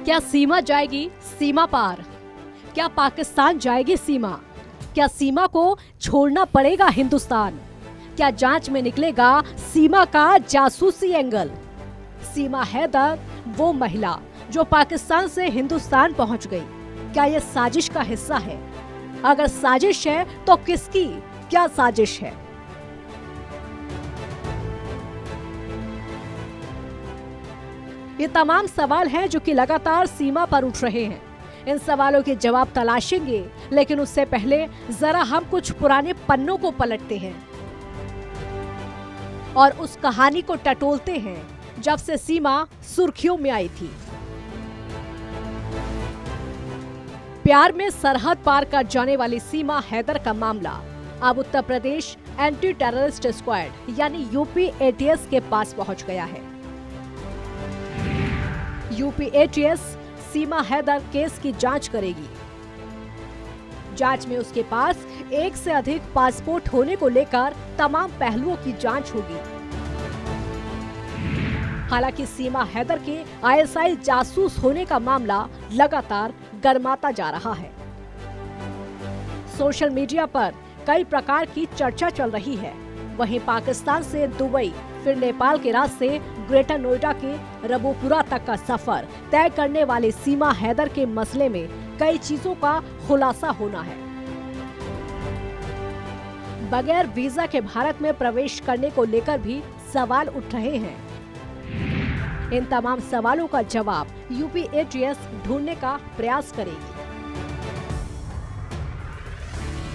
क्या सीमा जाएगी सीमा पार? क्या पाकिस्तान जाएगी सीमा? क्या सीमा को छोड़ना पड़ेगा हिंदुस्तान? क्या जांच में निकलेगा सीमा का जासूसी एंगल? सीमा हैदर वो महिला जो पाकिस्तान से हिंदुस्तान पहुंच गई, क्या ये साजिश का हिस्सा है? अगर साजिश है तो किसकी? क्या साजिश है? ये तमाम सवाल हैं जो कि लगातार सीमा पर उठ रहे हैं। इन सवालों के जवाब तलाशेंगे, लेकिन उससे पहले जरा हम कुछ पुराने पन्नों को पलटते हैं और उस कहानी को टटोलते हैं जब से सीमा सुर्खियों में आई थी। प्यार में सरहद पार कर जाने वाली सीमा हैदर का मामला अब Uttar Pradesh anti terrorist squad यानी यूपी एटीएस के पास पहुंच गया है। यूपी एटीएस सीमा हैदर केस की जांच करेगी। जांच में उसके पास एक से अधिक पासपोर्ट होने को लेकर तमाम पहलुओं की जांच होगी। हालांकि सीमा हैदर के आईएसआई जासूस होने का मामला लगातार गर्माता जा रहा है। सोशल मीडिया पर कई प्रकार की चर्चा चल रही है। वहीं पाकिस्तान से दुबई फिर नेपाल के रास्ते ग्रेटर नोएडा के रबुपुरा तक का सफर तय करने वाली सीमा हैदर के मसले में कई चीजों का खुलासा होना है। बगैर वीजा के भारत में प्रवेश करने को लेकर भी सवाल उठ रहे हैं। इन तमाम सवालों का जवाब यूपी एटीएस ढूंढने का प्रयास करेगी।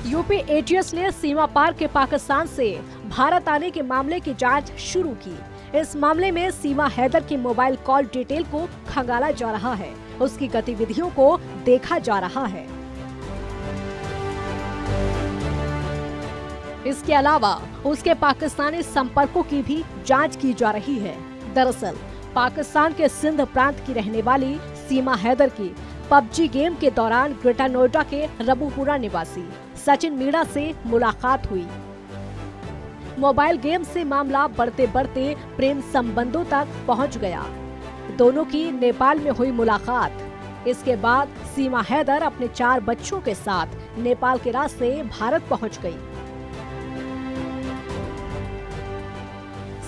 यूपी एटीएस ने सीमा पार के पाकिस्तान से भारत आने के मामले की जांच शुरू की। इस मामले में सीमा हैदर की मोबाइल कॉल डिटेल को खंगाला जा रहा है, उसकी गतिविधियों को देखा जा रहा है। इसके अलावा उसके पाकिस्तानी संपर्कों की भी जांच की जा रही है। दरअसल पाकिस्तान के सिंध प्रांत की रहने वाली सीमा हैदर की पबजी गेम के दौरान ग्रेटर नोएडा के रबुपुरा निवासी सचिन मीणा से मुलाकात हुई। मोबाइल गेम से मामला बढ़ते बढ़ते प्रेम संबंधों तक पहुंच गया। दोनों की नेपाल में हुई मुलाकात। इसके बाद सीमा हैदर अपने 4 बच्चों के साथ नेपाल के रास्ते भारत पहुंच गई।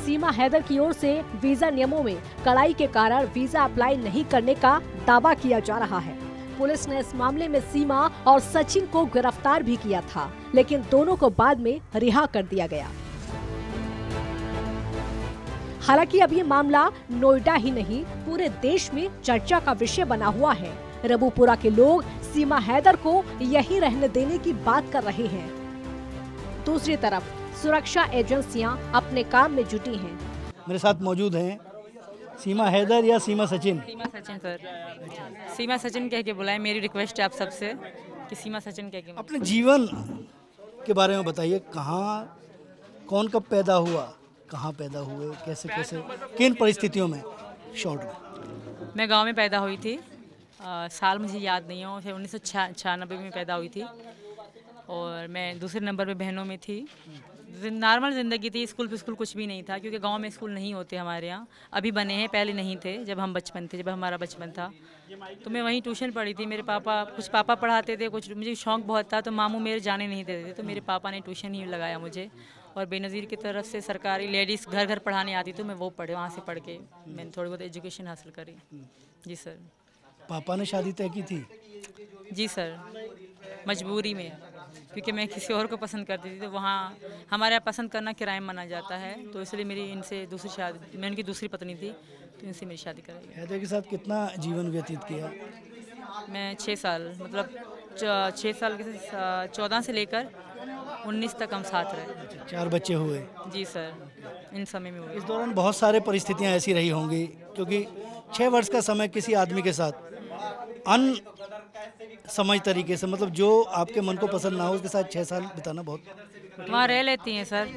सीमा हैदर की ओर से वीजा नियमों में कड़ाई के कारण वीजा अप्लाई नहीं करने का दावा किया जा रहा है। पुलिस ने इस मामले में सीमा और सचिन को गिरफ्तार भी किया था, लेकिन दोनों को बाद में रिहा कर दिया गया। हालांकि अब ये मामला नोएडा ही नहीं पूरे देश में चर्चा का विषय बना हुआ है। रबुपुरा के लोग सीमा हैदर को यहीं रहने देने की बात कर रहे हैं। दूसरी तरफ सुरक्षा एजेंसियां अपने काम में जुटी हैं। मेरे साथ मौजूद हैं सीमा हैदर या सीमा सचिन? सीमा सचिन सर, सीमा सचिन कह के बुलाएं। मेरी रिक्वेस्ट है आप सबसे कि सीमा सचिन कह के। अपने जीवन के बारे में बताइए, कहाँ कौन कब पैदा हुआ, कहाँ पैदा हुए, कैसे कैसे किन परिस्थितियों में? शॉर्ट में। मैं गांव में पैदा हुई थी। साल मुझे याद नहीं हो, 1996 में पैदा हुई थी और मैं दूसरे नंबर पे बहनों में थी। नॉर्मल ज़िंदगी थी। स्कूल कुछ भी नहीं था क्योंकि गांव में स्कूल नहीं होते हमारे यहाँ। अभी बने हैं, पहले नहीं थे जब हम बचपन थे, जब हमारा बचपन था। तो मैं वहीं ट्यूशन पढ़ी थी। मेरे पापा पढ़ाते थे, कुछ मुझे शौक़ बहुत था तो मामू मेरे जाने नहीं देते थे, तो मेरे पापा ने ट्यूशन ही लगाया मुझे। और बेनज़ीर की तरफ से सरकारी लेडीज़ घर घर पढ़ाने आती तो मैं वो पढ़े, वहाँ से पढ़ के मैंने थोड़ी बहुत एजुकेशन हासिल करी। जी सर। पापा ने शादी तय की थी? जी सर, मजबूरी में, क्योंकि मैं किसी और को पसंद करती थी तो वहाँ हमारे यहाँ पसंद करना क्राइम माना जाता है, तो इसलिए मेरी इनसे दूसरी शादी, मैं उनकी दूसरी पत्नी थी तो इनसे मेरी शादी कराई। हैदर के साथ कितना जीवन व्यतीत किया? मैं 6 साल, मतलब 6 साल के 14 से लेकर 19 तक हम साथ रहे। 4 बच्चे हुए? जी सर, इन समय में हुए। इस दौरान बहुत सारे परिस्थितियाँ ऐसी रही होंगी, क्योंकि 6 वर्ष का समय किसी आदमी के साथ अन समझ तरीके से, मतलब जो आपके मन को पसंद ना हो उसके साथ 6 साल बिताना बहुत। वहाँ रह लेती हैं सर,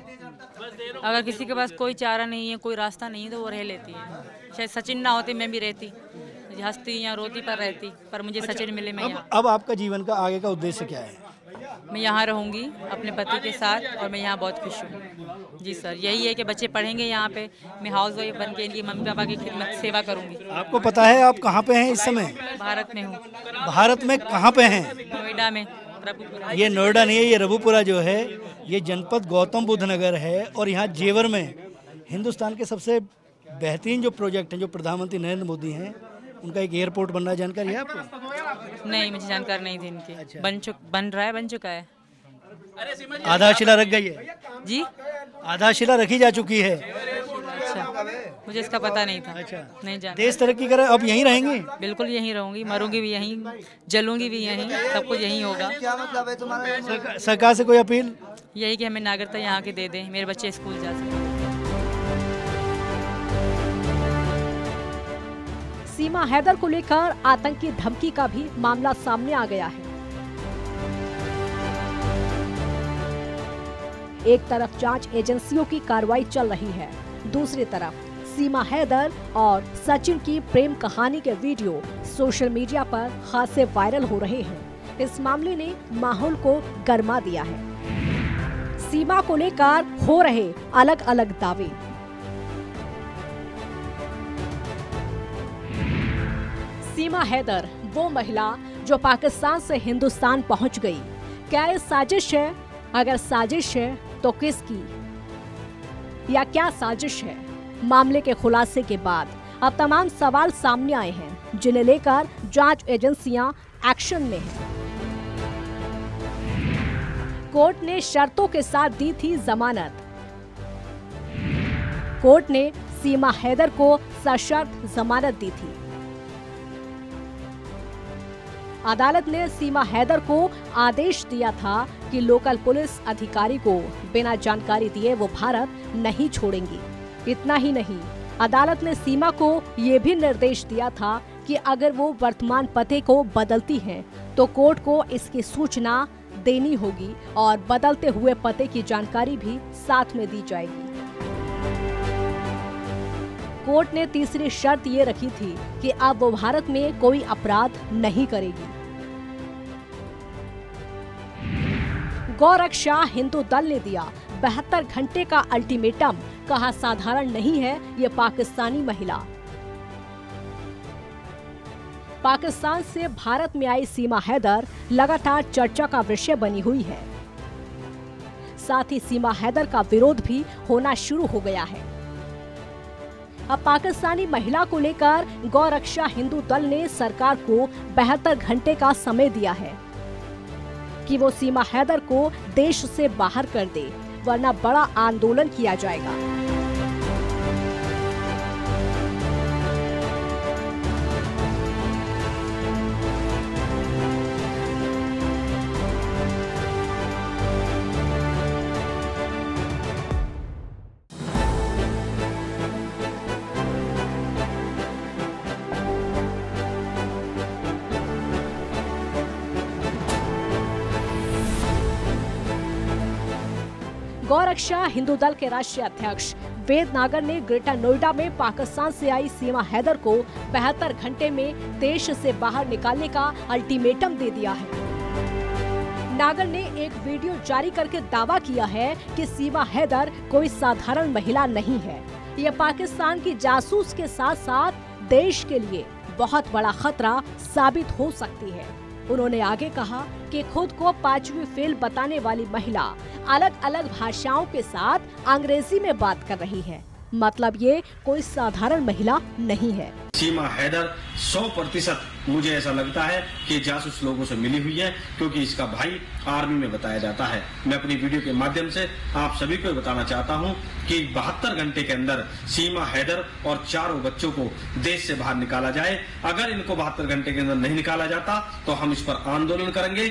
अगर किसी के पास कोई चारा नहीं है, कोई रास्ता नहीं है तो वो रह लेती है। शायद सचिन ना होते मैं भी रहती, हंसती या रोती पर रहती, पर मुझे सचिन मिले। मैं अब आपका जीवन का आगे का उद्देश्य क्या है? मैं यहाँ रहूँगी अपने पति के साथ और मैं यहाँ बहुत खुश हूँ। जी सर, यही है कि बच्चे पढ़ेंगे यहाँ पे, मैं हाउस वाइफ बन के इनकी मम्मी पापा की खिदमत सेवा करूँगी। आपको पता है आप कहाँ पे हैं इस समय? भारत में हूँ। भारत में कहाँ पे हैं? नोएडा में, रबुपुरा। ये नोएडा नहीं है, ये रबुपुरा जो है ये जनपद गौतम बुद्ध नगर है। और यहाँ जेवर में हिंदुस्तान के सबसे बेहतरीन जो प्रोजेक्ट हैं, जो प्रधानमंत्री नरेंद्र मोदी हैं, उनका एक एयरपोर्ट बन रहा है। जानकारी है आपको? नहीं, मुझे जानकारी नहीं थी इनकी। अच्छा। बन चुका है। आधारशिला रख गई है जी, आधारशिला रखी जा चुकी है। अच्छा, मुझे इसका पता नहीं था। अच्छा, नहीं जान। देश तरक्की करे, अब यहीं रहेंगी? बिल्कुल यहीं रहूंगी, मरूंगी भी यहीं, जलूंगी भी यहीं, सब कुछ यहीं होगा। क्या मतलब है तुम्हारा? सरकार से कोई अपील? यही कि हमें नागरिकता यहाँ की दे दें, मेरे बच्चे स्कूल जा सकें। सीमा हैदर को लेकर आतंकी धमकी का भी मामला सामने आ गया है। एक तरफ जांच एजेंसियों की कार्रवाई चल रही है, दूसरी तरफ सीमा हैदर और सचिन की प्रेम कहानी के वीडियो सोशल मीडिया पर खासे वायरल हो रहे हैं। इस मामले ने माहौल को गर्मा दिया है। सीमा को लेकर हो रहे अलग अलग दावे। सीमा हैदर वो महिला जो पाकिस्तान से हिंदुस्तान पहुंच गई। क्या ये साजिश है? अगर साजिश है तो किसकी, या क्या साजिश है? मामले के खुलासे के बाद अब तमाम सवाल सामने आए हैं, जिन्हें लेकर जांच एजेंसियां एक्शन में हैं। कोर्ट ने शर्तों के साथ दी थी जमानत। कोर्ट ने सीमा हैदर को सशर्त जमानत दी थी। अदालत ने सीमा हैदर को आदेश दिया था कि लोकल पुलिस अधिकारी को बिना जानकारी दिए वो भारत नहीं छोड़ेंगी। इतना ही नहीं, अदालत ने सीमा को ये भी निर्देश दिया था कि अगर वो वर्तमान पते को बदलती हैं तो कोर्ट को इसकी सूचना देनी होगी और बदलते हुए पते की जानकारी भी साथ में दी जाएगी। कोर्ट ने तीसरी शर्त ये रखी थी कि अब वो भारत में कोई अपराध नहीं करेगी। गौरक्षा हिंदू दल ने दिया 72 घंटे का अल्टीमेटम। कहा साधारण नहीं है ये पाकिस्तानी महिला। पाकिस्तान से भारत में आई सीमा हैदर लगातार चर्चा का विषय बनी हुई है। साथ ही सीमा हैदर का विरोध भी होना शुरू हो गया है। अब पाकिस्तानी महिला को लेकर गौरक्षा हिंदू दल ने सरकार को 72 घंटे का समय दिया है कि वो सीमा हैदर को देश से बाहर कर दे, वरना बड़ा आंदोलन किया जाएगा। गौरक्षा हिंदू दल के राष्ट्रीय अध्यक्ष वेद नागर ने ग्रेटर नोएडा में पाकिस्तान से आई सीमा हैदर को 72 घंटे में देश से बाहर निकालने का अल्टीमेटम दे दिया है। नागर ने एक वीडियो जारी करके दावा किया है कि सीमा हैदर कोई साधारण महिला नहीं है। ये पाकिस्तान की जासूस के साथ साथ देश के लिए बहुत बड़ा खतरा साबित हो सकती है। उन्होंने आगे कहा कि खुद को 5वीं फेल बताने वाली महिला अलग अलग भाषाओं के साथ अंग्रेजी में बात कर रही है, मतलब ये कोई साधारण महिला नहीं है। सीमा हैदर 100% मुझे ऐसा लगता है कि जासूस लोगों से मिली हुई है, क्योंकि इसका भाई आर्मी में बताया जाता है। मैं अपनी वीडियो के माध्यम से आप सभी को बताना चाहता हूं कि 72 घंटे के अंदर सीमा हैदर और 4 बच्चों को देश से बाहर निकाला जाए। अगर इनको 72 घंटे के अंदर नहीं निकाला जाता तो हम इस पर आंदोलन करेंगे।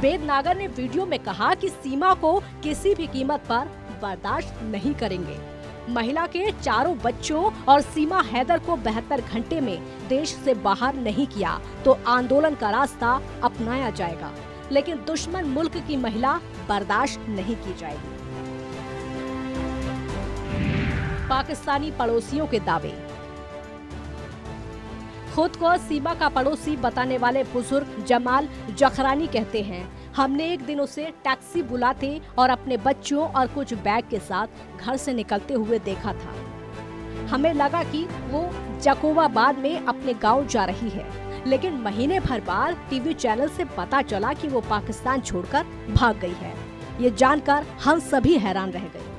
वेद नागर ने वीडियो में कहा कि सीमा को किसी भी कीमत पर बर्दाश्त नहीं करेंगे। महिला के 4 बच्चों और सीमा हैदर को 72 घंटे में देश से बाहर नहीं किया तो आंदोलन का रास्ता अपनाया जाएगा, लेकिन दुश्मन मुल्क की महिला बर्दाश्त नहीं की जाएगी। पाकिस्तानी पड़ोसियों के दावे। खुद को सीमा का पड़ोसी बताने वाले बुजुर्ग जमाल जखरानी कहते हैं, हमने एक दिन उसे टैक्सी बुलाते और अपने बच्चों और कुछ बैग के साथ घर से निकलते हुए देखा था। हमें लगा कि वो जकोबाबाद में अपने गांव जा रही है, लेकिन महीने भर बाद टीवी चैनल से पता चला कि वो पाकिस्तान छोड़कर भाग गई है। ये जानकर हम सभी हैरान रह गए।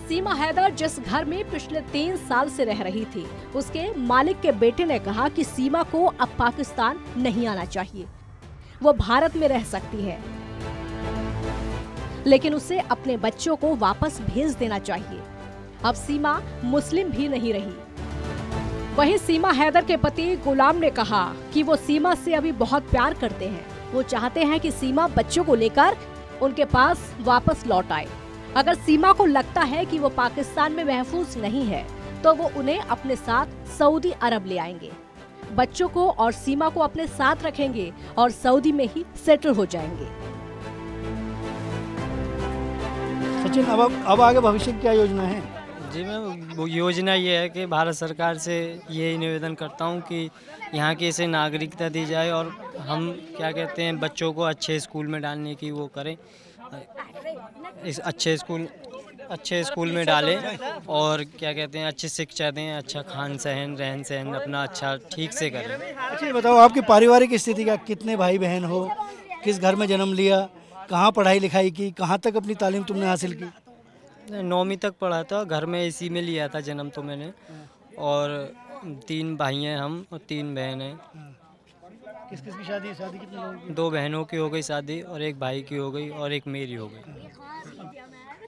सीमा हैदर जिस घर में पिछले 3 साल से रह रही थी, उसके मालिक के बेटे ने कहा कि सीमा को अब पाकिस्तान नहीं आना चाहिए, वो भारत में रह सकती है, लेकिन उसे अपने बच्चों को वापस भेज देना चाहिए। अब सीमा मुस्लिम भी नहीं रही। वहीं सीमा हैदर के पति गुलाम ने कहा कि वो सीमा से अभी बहुत प्यार करते हैं। वो चाहते हैं कि सीमा बच्चों को लेकर उनके पास वापस लौट आए। अगर सीमा को लगता है कि वो पाकिस्तान में महफूज नहीं है, तो वो उन्हें अपने साथ सऊदी अरब ले आएंगे, बच्चों को और सीमा को अपने साथ रखेंगे और सऊदी में ही सेटल हो जाएंगे। सचिन, अब आगे भविष्य की क्या योजना है? जी, मैं वो योजना ये है कि भारत सरकार से यही निवेदन करता हूँ कि यहाँ की इसे नागरिकता दी जाए और हम क्या कहते हैं बच्चों को अच्छे स्कूल में डालने की वो करें, इस अच्छे स्कूल में डालें और क्या कहते हैं अच्छी शिक्षा दें, अच्छा खान सहन रहन सहन अपना अच्छा ठीक से करें। अच्छा, ये बताओ आपकी पारिवारिक स्थिति क्या, कितने भाई बहन हो, किस घर में जन्म लिया, कहाँ पढ़ाई लिखाई की, कहाँ तक अपनी तालीम तुमने हासिल की? 9वीं तक पढ़ा था, घर में इसी में लिया था जन्म तो मैंने, और 3 भाई हैं हम और 3 बहन हैं। किस किस की शादी कितने लोगों की? 2 बहनों की हो गई शादी और 1 भाई की हो गई और 1 मेरी हो गई।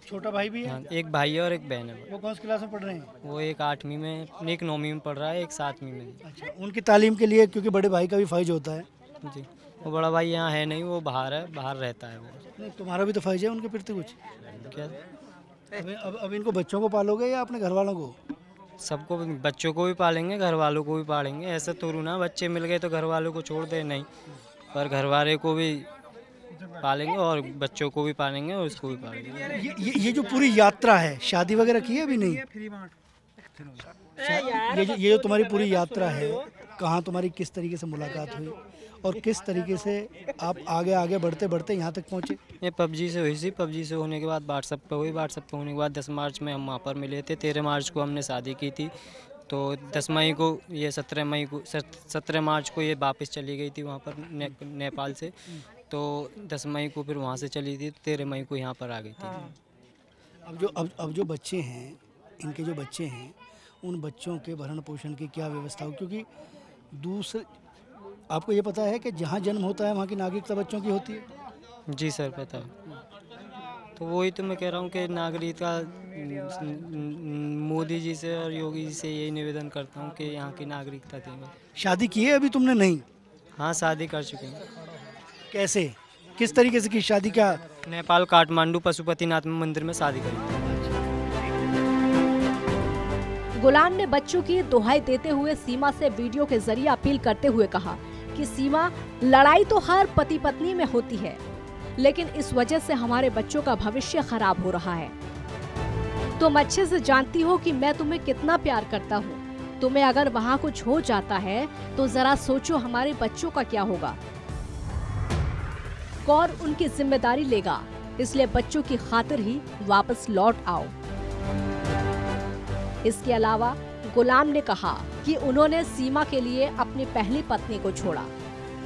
छोटा भाई भी है? हाँ, 1 भाई है और 1 बहन है। वो कौन सी क्लास में पढ़ रहे हैं? वो एक 8वीं में, एक 9वीं में पढ़ रहा है, एक 7वीं में। अच्छा, उनकी तालीम के लिए, क्योंकि बड़े भाई का भी फ़र्ज होता है। जी, वो बड़ा भाई यहाँ है नहीं, वो बाहर है, बाहर रहता है वो। नहीं, तुम्हारा भी तो फ़र्ज है उनके प्रति कुछ। क्या अब इनको बच्चों को पालोगे या अपने घर वालों को? सबको, बच्चों को भी पालेंगे, घर वालों को भी पालेंगे। ऐसा तो ना बच्चे मिल गए तो घर वालों को छोड़ दे, नहीं, पर घर वाले को भी पालेंगे और बच्चों को भी पालेंगे और उसको भी पालेंगे। ये जो पूरी यात्रा है, शादी वगैरह की है अभी नहीं? ये जो तुम्हारी पूरी यात्रा है, कहाँ तुम्हारी किस तरीके से मुलाकात हुई और किस तरीके से आप आगे बढ़ते बढ़ते यहाँ तक पहुँचे? ये पबजी से हुई थी। पबजी से होने के बाद व्हाट्सएप पे हुई। व्हाट्सएप पे होने के बाद 10 मार्च में हम वहाँ पर मिले थे। 13 मार्च को हमने शादी की थी, तो 10 मई को ये 17 मार्च को ये वापस चली गई थी वहाँ पर नेपाल से, तो 10 मई को फिर वहाँ से चली थी, 13 मई को यहाँ पर आ गई थी। अब जो बच्चे हैं, इनके जो बच्चे हैं, उन बच्चों के भरण पोषण की क्या व्यवस्था हो? क्योंकि दूसरे, आपको ये पता है कि जहाँ जन्म होता है वहाँ की नागरिकता बच्चों की होती है? जी सर, पता है। तो वही तो मैं कह रहा हूँ कि नागरिकता मोदी जी से और योगी जी से यही निवेदन करता हूँ कि यहाँ की नागरिकता देंगे। शादी की है अभी तुमने? नहीं। हाँ, शादी कर चुके हैं। कैसे, किस तरीके से की शादी? क्या नेपाल काठमांडू पशुपतिनाथ मंदिर में शादी करी। गुलाम ने बच्चों की दुहाई देते हुए सीमा से वीडियो के जरिए अपील करते हुए कहा कि सीमा, लड़ाई तो हर पति पत्नी में होती है, लेकिन इस वजह से हमारे बच्चों का भविष्य खराब हो रहा है। तुम अच्छे से जानती हो कि मैं तुम्हें कितना प्यार करता हूँ। तुम्हें अगर वहाँ कुछ हो जाता है तो जरा सोचो हमारे बच्चों का क्या होगा। कौन उनकी जिम्मेदारी लेगा? इसलिए बच्चों की खातिर ही वापस लौट आओ। इसके अलावा गुलाम ने कहा कि उन्होंने सीमा के लिए अपनी पहली पत्नी को छोड़ा।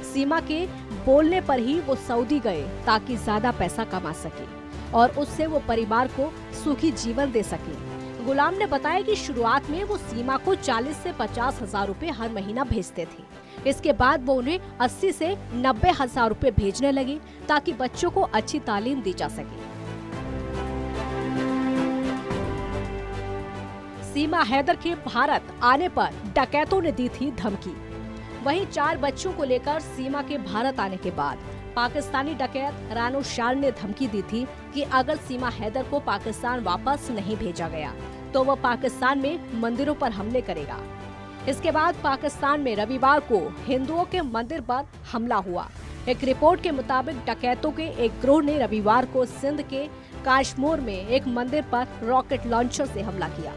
सीमा के बोलने पर ही वो सऊदी गए ताकि ज्यादा पैसा कमा सके और उससे वो परिवार को सुखी जीवन दे सके। गुलाम ने बताया कि शुरुआत में वो सीमा को 40 से 50 हजार रुपए हर महीना भेजते थे। इसके बाद वो उन्हें 80 से 90 हजार रुपए भेजने लगे ताकि बच्चों को अच्छी तालीम दी जा सके। सीमा हैदर के भारत आने पर डकैतों ने दी थी धमकी। वहीं 4 बच्चों को लेकर सीमा के भारत आने के बाद पाकिस्तानी डकैत रानो शार ने धमकी दी थी कि अगर सीमा हैदर को पाकिस्तान वापस नहीं भेजा गया तो वो पाकिस्तान में मंदिरों पर हमले करेगा। इसके बाद पाकिस्तान में रविवार को हिंदुओं के मंदिर पर हमला हुआ। एक रिपोर्ट के मुताबिक डकैतों के एक गिरोह ने रविवार को सिंध के काशमोर में एक मंदिर पर रॉकेट लॉन्चर से हमला किया।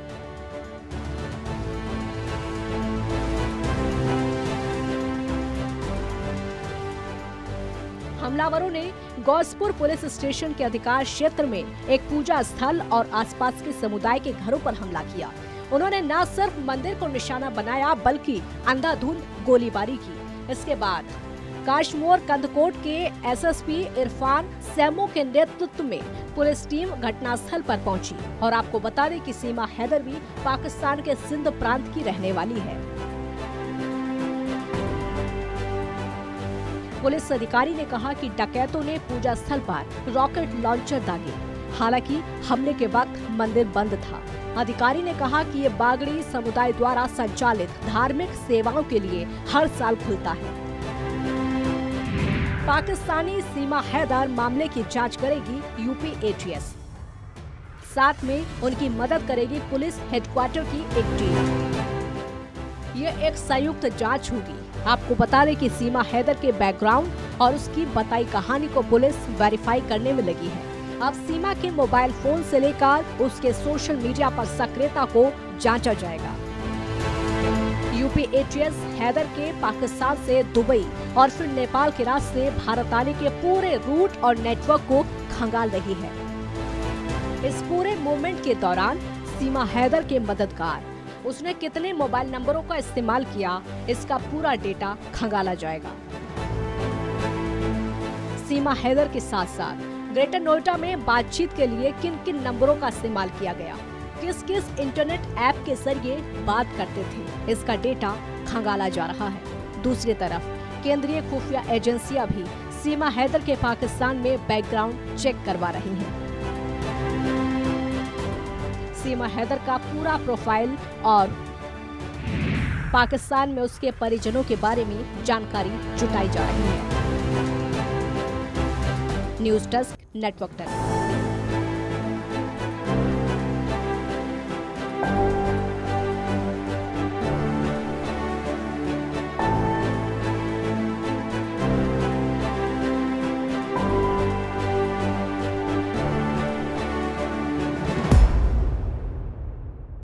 हमलावरों ने गौसपुर पुलिस स्टेशन के अधिकार क्षेत्र में एक पूजा स्थल और आसपास के समुदाय के घरों पर हमला किया। उन्होंने न सिर्फ मंदिर को निशाना बनाया बल्कि अंधाधुंध गोलीबारी की। इसके बाद काशमोर कंदकोट के एसएसपी इरफान सैमो के नेतृत्व में पुलिस टीम घटनास्थल पर पहुंची। और आपको बता दें कि सीमा हैदर भी पाकिस्तान के सिंध प्रांत की रहने वाली है। पुलिस अधिकारी ने कहा कि डकैतों ने पूजा स्थल पर रॉकेट लॉन्चर दागे। हालांकि हमले के वक्त मंदिर बंद था। अधिकारी ने कहा कि ये बागड़ी समुदाय द्वारा संचालित धार्मिक सेवाओं के लिए हर साल खुलता है। पाकिस्तानी सीमा हैदर मामले की जांच करेगी यूपी एटीएस। साथ में उनकी मदद करेगी पुलिस हेडक्वार्टर की एक टीम। ये एक संयुक्त जांच होगी। आपको बता दें कि सीमा हैदर के बैकग्राउंड और उसकी बताई कहानी को पुलिस वेरीफाई करने में लगी है। अब सीमा के मोबाइल फोन से लेकर उसके सोशल मीडिया पर सक्रियता को जांचा जाएगा। यूपी एटीएस हैदर के पाकिस्तान से दुबई और फिर नेपाल के रास्ते भारत आने के पूरे रूट और नेटवर्क को खंगाल रही है। इस पूरे मूवमेंट के दौरान सीमा हैदर के मददगार उसने कितने मोबाइल नंबरों का इस्तेमाल किया, इसका पूरा डेटा खंगाला जाएगा। सीमा हैदर के साथ साथ ग्रेटर नोएडा में बातचीत के लिए किन किन नंबरों का इस्तेमाल किया गया, किस किस इंटरनेट ऐप के जरिए बात करते थे, इसका डेटा खंगाला जा रहा है। दूसरी तरफ केंद्रीय खुफिया एजेंसियां भी सीमा हैदर के पाकिस्तान में बैकग्राउंड चेक करवा रही हैं। सीमा हैदर का पूरा प्रोफाइल और पाकिस्तान में उसके परिजनों के बारे में जानकारी जुटाई जा रही है। News desk, network time.